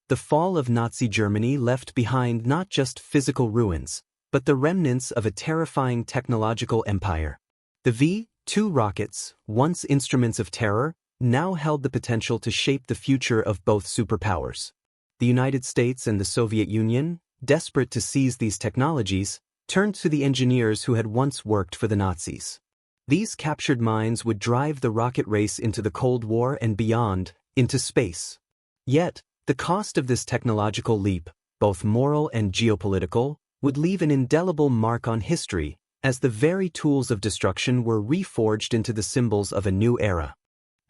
the fall of Nazi Germany left behind not just physical ruins, but the remnants of a terrifying technological empire. The V-2 rockets, once instruments of terror, now held the potential to shape the future of both superpowers. The United States and the Soviet Union, desperate to seize these technologies, turned to the engineers who had once worked for the Nazis. These captured minds would drive the rocket race into the Cold War and beyond, into space. Yet, the cost of this technological leap, both moral and geopolitical, would leave an indelible mark on history, as the very tools of destruction were reforged into the symbols of a new era.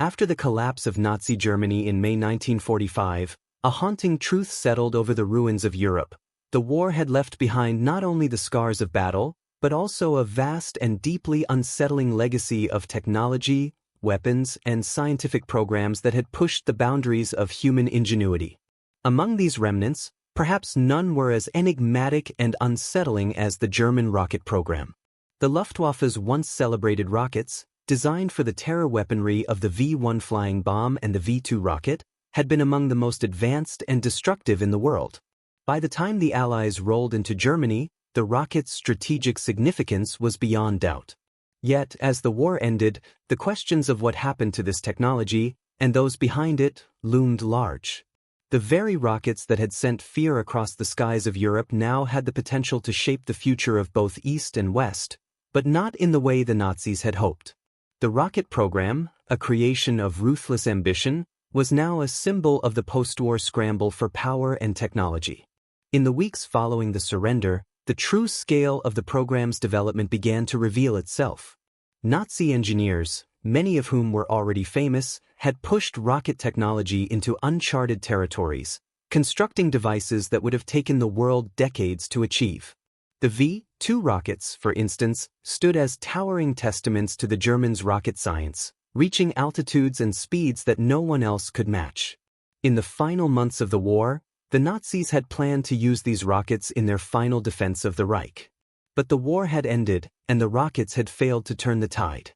After the collapse of Nazi Germany in May 1945, a haunting truth settled over the ruins of Europe. The war had left behind not only the scars of battle, but also a vast and deeply unsettling legacy of technology, weapons, and scientific programs that had pushed the boundaries of human ingenuity. Among these remnants, perhaps none were as enigmatic and unsettling as the German rocket program. The Luftwaffe's once celebrated rockets, designed for the terror weaponry of the V-1 flying bomb and the V-2 rocket, had been among the most advanced and destructive in the world. By the time the Allies rolled into Germany, the rocket's strategic significance was beyond doubt. Yet, as the war ended, the questions of what happened to this technology, and those behind it, loomed large. The very rockets that had sent fear across the skies of Europe now had the potential to shape the future of both East and West, but not in the way the Nazis had hoped. The rocket program, a creation of ruthless ambition, was now a symbol of the post-war scramble for power and technology. In the weeks following the surrender, the true scale of the program's development began to reveal itself. Nazi engineers, many of whom were already famous, had pushed rocket technology into uncharted territories, constructing devices that would have taken the world decades to achieve. The V-2 rockets, for instance, stood as towering testaments to the Germans' rocket science, reaching altitudes and speeds that no one else could match. In the final months of the war, the Nazis had planned to use these rockets in their final defense of the Reich. But the war had ended, and the rockets had failed to turn the tide.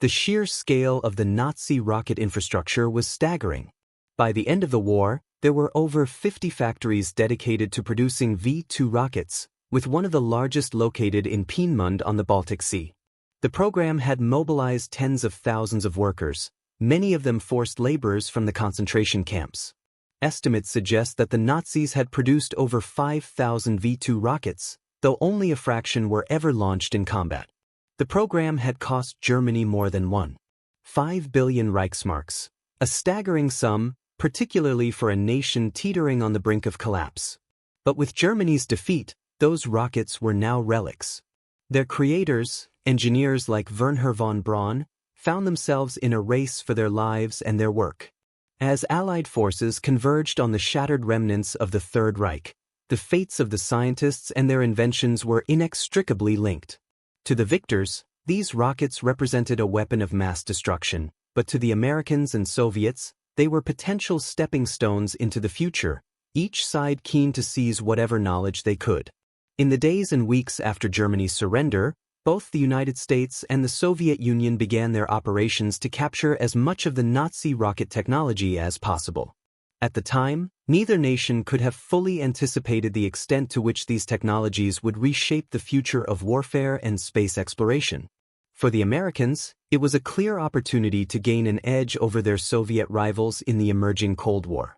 The sheer scale of the Nazi rocket infrastructure was staggering. By the end of the war, there were over 50 factories dedicated to producing V-2 rockets, with one of the largest located in Peenemünde on the Baltic Sea. The program had mobilized tens of thousands of workers, many of them forced laborers from the concentration camps. Estimates suggest that the Nazis had produced over 5,000 V-2 rockets, though only a fraction were ever launched in combat. The program had cost Germany more than 1.5 billion Reichsmarks, a staggering sum, particularly for a nation teetering on the brink of collapse. But with Germany's defeat, those rockets were now relics. Their creators, engineers like Wernher von Braun, found themselves in a race for their lives and their work. As Allied forces converged on the shattered remnants of the Third Reich, the fates of the scientists and their inventions were inextricably linked. To the victors, these rockets represented a weapon of mass destruction, but to the Americans and Soviets, they were potential stepping stones into the future, each side keen to seize whatever knowledge they could. In the days and weeks after Germany's surrender, both the United States and the Soviet Union began their operations to capture as much of the Nazi rocket technology as possible. At the time, neither nation could have fully anticipated the extent to which these technologies would reshape the future of warfare and space exploration. For the Americans, it was a clear opportunity to gain an edge over their Soviet rivals in the emerging Cold War.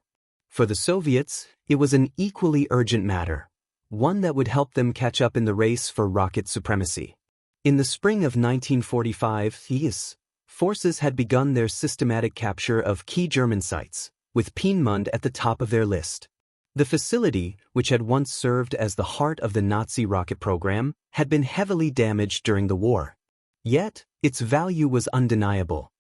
For the Soviets, it was an equally urgent matter, one that would help them catch up in the race for rocket supremacy. In the spring of 1945, US forces had begun their systematic capture of key German sites, with Peenemünde at the top of their list. The facility, which had once served as the heart of the Nazi rocket program, had been heavily damaged during the war. Yet, its value was undeniable.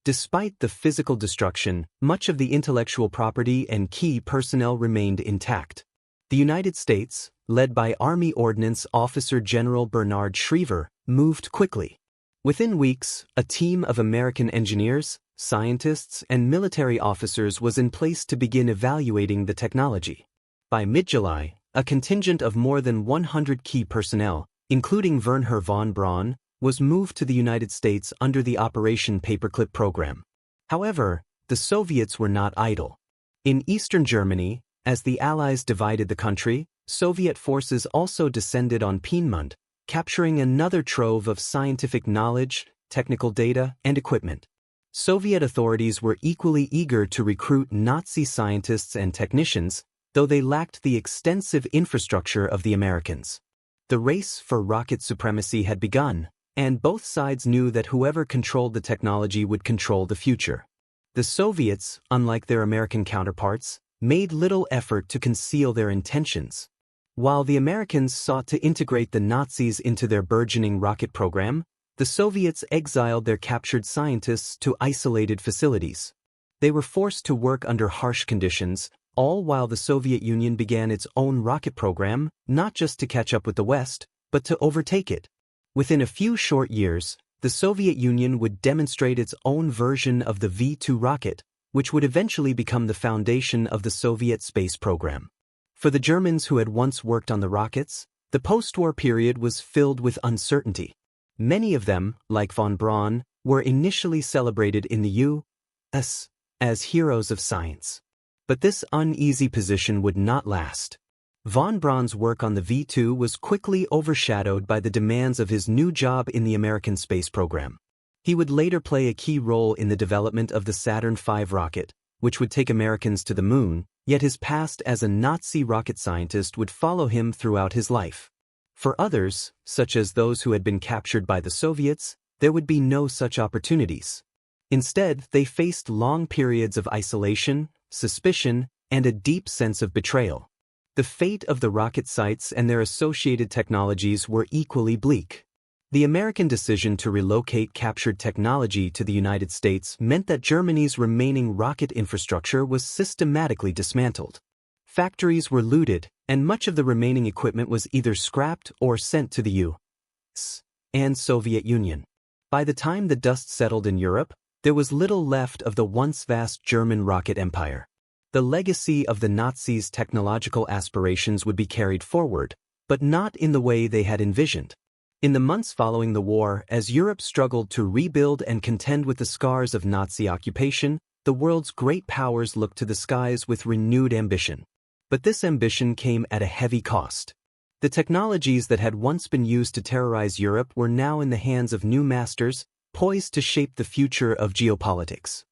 Despite the physical destruction, much of the intellectual property and key personnel remained intact. The United States, led by Army Ordnance Officer General Bernard Schriever, moved quickly. Within weeks, a team of American engineers, scientists, and military officers was in place to begin evaluating the technology. By mid-July, a contingent of more than 100 key personnel, including Wernher von Braun, was moved to the United States under the Operation Paperclip program. However, the Soviets were not idle. In eastern Germany, As the Allies divided the country, Soviet forces also descended on Piedmont, capturing another trove of scientific knowledge, technical data, and equipment. Soviet authorities were equally eager to recruit Nazi scientists and technicians, though they lacked the extensive infrastructure of the Americans. The race for rocket supremacy had begun, and both sides knew that whoever controlled the technology would control the future. The Soviets, unlike their American counterparts, made little effort to conceal their intentions. While the Americans sought to integrate the Nazis into their burgeoning rocket program, the Soviets exiled their captured scientists to isolated facilities. They were forced to work under harsh conditions, all while the Soviet Union began its own rocket program, not just to catch up with the West, but to overtake it. Within a few short years, the Soviet Union would demonstrate its own version of the V-2 rocket, which would eventually become the foundation of the Soviet space program. For the Germans who had once worked on the rockets, the post-war period was filled with uncertainty. Many of them, like von Braun, were initially celebrated in the U.S. as heroes of science. But this uneasy position would not last. Von Braun's work on the V-2 was quickly overshadowed by the demands of his new job in the American space program. He would later play a key role in the development of the Saturn V rocket, which would take Americans to the moon, yet his past as a Nazi rocket scientist would follow him throughout his life. For others, such as those who had been captured by the Soviets, there would be no such opportunities. Instead, they faced long periods of isolation, suspicion, and a deep sense of betrayal. The fate of the rocket sites and their associated technologies were equally bleak. The American decision to relocate captured technology to the United States meant that Germany's remaining rocket infrastructure was systematically dismantled. Factories were looted, and much of the remaining equipment was either scrapped or sent to the U.S. and Soviet Union. By the time the dust settled in Europe, there was little left of the once vast German rocket empire. The legacy of the Nazis' technological aspirations would be carried forward, but not in the way they had envisioned. In the months following the war, as Europe struggled to rebuild and contend with the scars of Nazi occupation, the world's great powers looked to the skies with renewed ambition. But this ambition came at a heavy cost. The technologies that had once been used to terrorize Europe were now in the hands of new masters, poised to shape the future of geopolitics.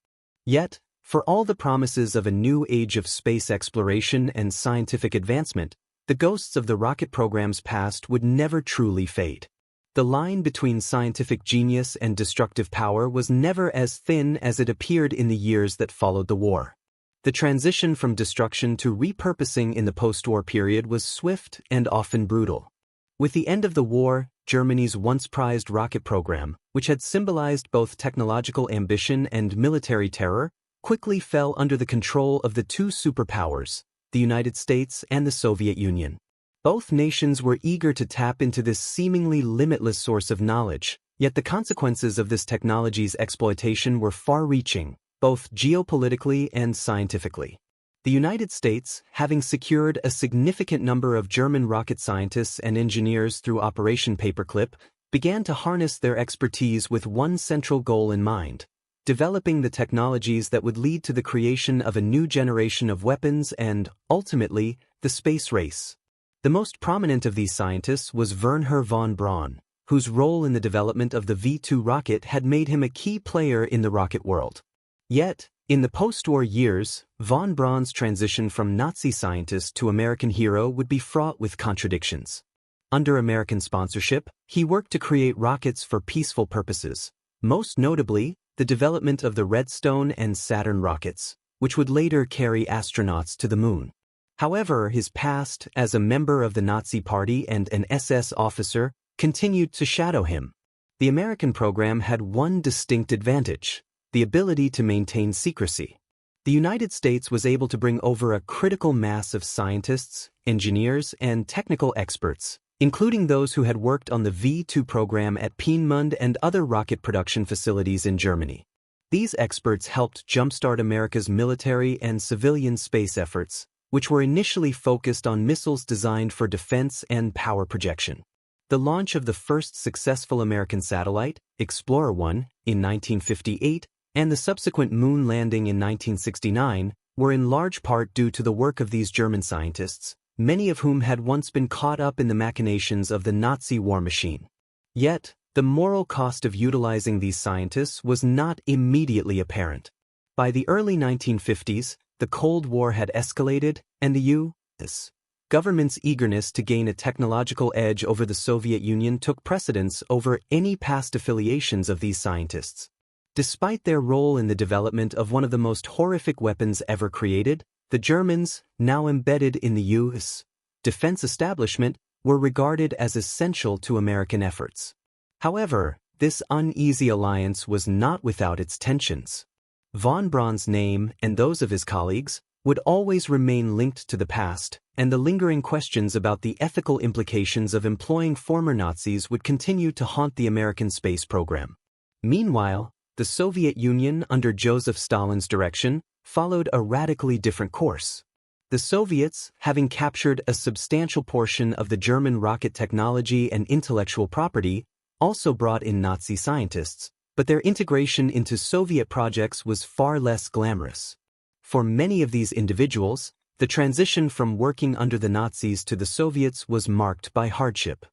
Yet, for all the promises of a new age of space exploration and scientific advancement, the ghosts of the rocket program's past would never truly fade. The line between scientific genius and destructive power was never as thin as it appeared in the years that followed the war. The transition from destruction to repurposing in the post-war period was swift and often brutal. With the end of the war, Germany's once prized rocket program, which had symbolized both technological ambition and military terror, quickly fell under the control of the two superpowers, the United States and the Soviet Union. Both nations were eager to tap into this seemingly limitless source of knowledge, yet the consequences of this technology's exploitation were far-reaching, both geopolitically and scientifically. The United States, having secured a significant number of German rocket scientists and engineers through Operation Paperclip, began to harness their expertise with one central goal in mind: developing the technologies that would lead to the creation of a new generation of weapons and, ultimately, the space race. The most prominent of these scientists was Wernher von Braun, whose role in the development of the V-2 rocket had made him a key player in the rocket world. Yet, in the post-war years, von Braun's transition from Nazi scientist to American hero would be fraught with contradictions. Under American sponsorship, he worked to create rockets for peaceful purposes, most notably, the development of the Redstone and Saturn rockets, which would later carry astronauts to the moon. However, his past as a member of the Nazi Party and an SS officer continued to shadow him. The American program had one distinct advantage: the ability to maintain secrecy. The United States was able to bring over a critical mass of scientists, engineers, and technical experts, including those who had worked on the V-2 program at Piedmont and other rocket production facilities in Germany. These experts helped jumpstart America's military and civilian space efforts, which were initially focused on missiles designed for defense and power projection. The launch of the first successful American satellite, Explorer 1, in 1958, and the subsequent moon landing in 1969, were in large part due to the work of these German scientists, many of whom had once been caught up in the machinations of the Nazi war machine. Yet, the moral cost of utilizing these scientists was not immediately apparent. By the early 1950s, the Cold War had escalated, and the U.S. government's eagerness to gain a technological edge over the Soviet Union took precedence over any past affiliations of these scientists. Despite their role in the development of one of the most horrific weapons ever created, the Germans, now embedded in the U.S. defense establishment, were regarded as essential to American efforts. However, this uneasy alliance was not without its tensions. Von Braun's name and those of his colleagues would always remain linked to the past, and the lingering questions about the ethical implications of employing former Nazis would continue to haunt the American space program. Meanwhile, the Soviet Union, under Joseph Stalin's direction, followed a radically different course. The Soviets, having captured a substantial portion of the German rocket technology and intellectual property, also brought in Nazi scientists, but their integration into Soviet projects was far less glamorous. For many of these individuals, the transition from working under the Nazis to the Soviets was marked by hardship.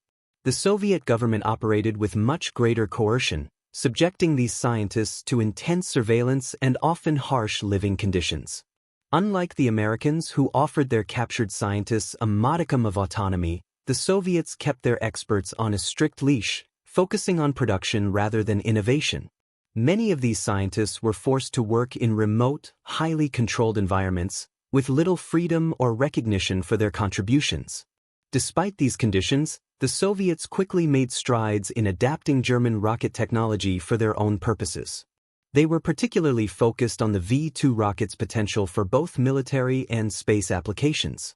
The Soviet government operated with much greater coercion, subjecting these scientists to intense surveillance and often harsh living conditions. Unlike the Americans, who offered their captured scientists a modicum of autonomy, the Soviets kept their experts on a strict leash, focusing on production rather than innovation. Many of these scientists were forced to work in remote, highly controlled environments, with little freedom or recognition for their contributions. Despite these conditions, the Soviets quickly made strides in adapting German rocket technology for their own purposes. They were particularly focused on the V-2 rocket's potential for both military and space applications.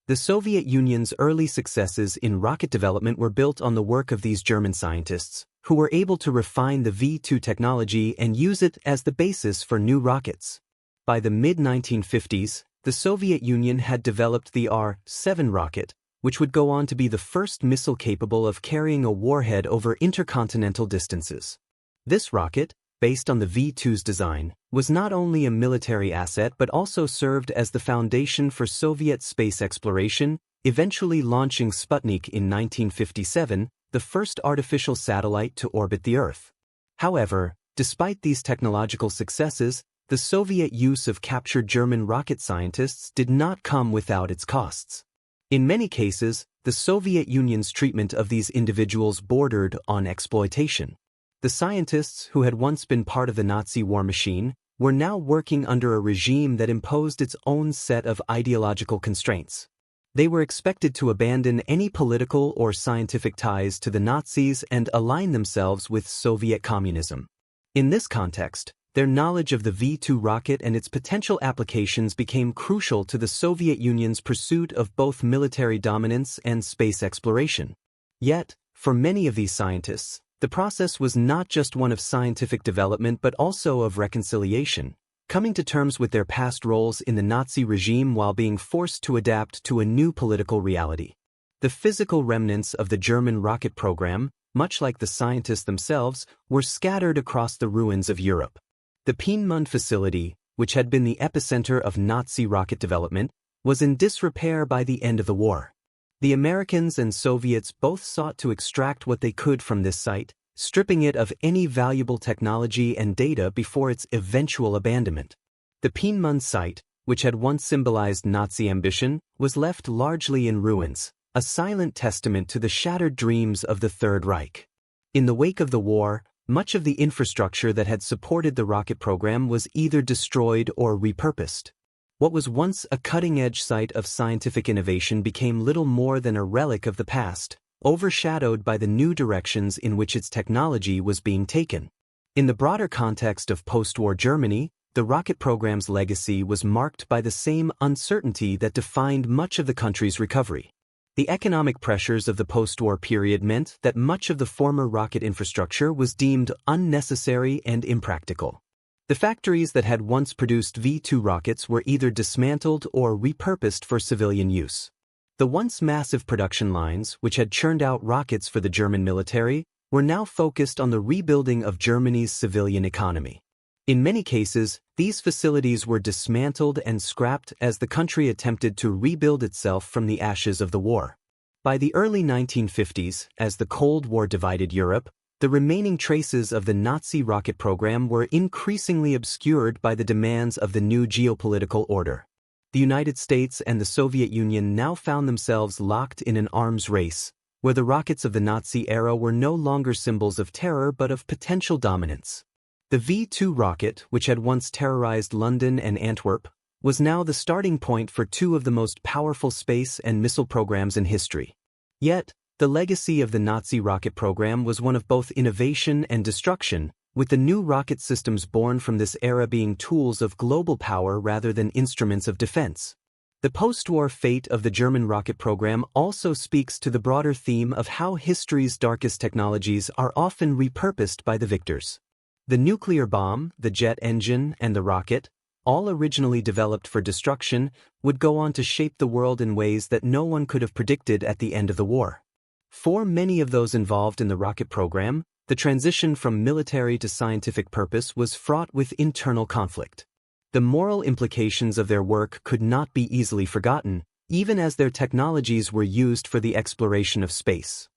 The Soviet Union's early successes in rocket development were built on the work of these German scientists, who were able to refine the V-2 technology and use it as the basis for new rockets. By the mid-1950s, the Soviet Union had developed the R-7 rocket, which would go on to be the first missile capable of carrying a warhead over intercontinental distances. This rocket, based on the V-2's design, was not only a military asset but also served as the foundation for Soviet space exploration, eventually launching Sputnik in 1957, the first artificial satellite to orbit the Earth. However, despite these technological successes, the Soviet use of captured German rocket scientists did not come without its costs. In many cases, the Soviet Union's treatment of these individuals bordered on exploitation. The scientists, who had once been part of the Nazi war machine, were now working under a regime that imposed its own set of ideological constraints. They were expected to abandon any political or scientific ties to the Nazis and align themselves with Soviet communism. In this context, their knowledge of the V-2 rocket and its potential applications became crucial to the Soviet Union's pursuit of both military dominance and space exploration. Yet, for many of these scientists, the process was not just one of scientific development but also of reconciliation, coming to terms with their past roles in the Nazi regime while being forced to adapt to a new political reality. The physical remnants of the German rocket program, much like the scientists themselves, were scattered across the ruins of Europe. The Peenemünde facility, which had been the epicenter of Nazi rocket development, was in disrepair by the end of the war. The Americans and Soviets both sought to extract what they could from this site, stripping it of any valuable technology and data before its eventual abandonment. The Peenemünde site, which had once symbolized Nazi ambition, was left largely in ruins, a silent testament to the shattered dreams of the Third Reich. In the wake of the war, much of the infrastructure that had supported the rocket program was either destroyed or repurposed. What was once a cutting-edge site of scientific innovation became little more than a relic of the past, overshadowed by the new directions in which its technology was being taken. In the broader context of post-war Germany, the rocket program's legacy was marked by the same uncertainty that defined much of the country's recovery. The economic pressures of the post-war period meant that much of the former rocket infrastructure was deemed unnecessary and impractical. The factories that had once produced V-2 rockets were either dismantled or repurposed for civilian use. The once massive production lines, which had churned out rockets for the German military, were now focused on the rebuilding of Germany's civilian economy. In many cases, these facilities were dismantled and scrapped as the country attempted to rebuild itself from the ashes of the war. By the early 1950s, as the Cold War divided Europe, the remaining traces of the Nazi rocket program were increasingly obscured by the demands of the new geopolitical order. The United States and the Soviet Union now found themselves locked in an arms race, where the rockets of the Nazi era were no longer symbols of terror but of potential dominance. The V-2 rocket, which had once terrorized London and Antwerp, was now the starting point for two of the most powerful space and missile programs in history. Yet, the legacy of the Nazi rocket program was one of both innovation and destruction, with the new rocket systems born from this era being tools of global power rather than instruments of defense. The post-war fate of the German rocket program also speaks to the broader theme of how history's darkest technologies are often repurposed by the victors. The nuclear bomb, the jet engine, and the rocket, all originally developed for destruction, would go on to shape the world in ways that no one could have predicted at the end of the war. For many of those involved in the rocket program, the transition from military to scientific purpose was fraught with internal conflict. The moral implications of their work could not be easily forgotten, even as their technologies were used for the exploration of space.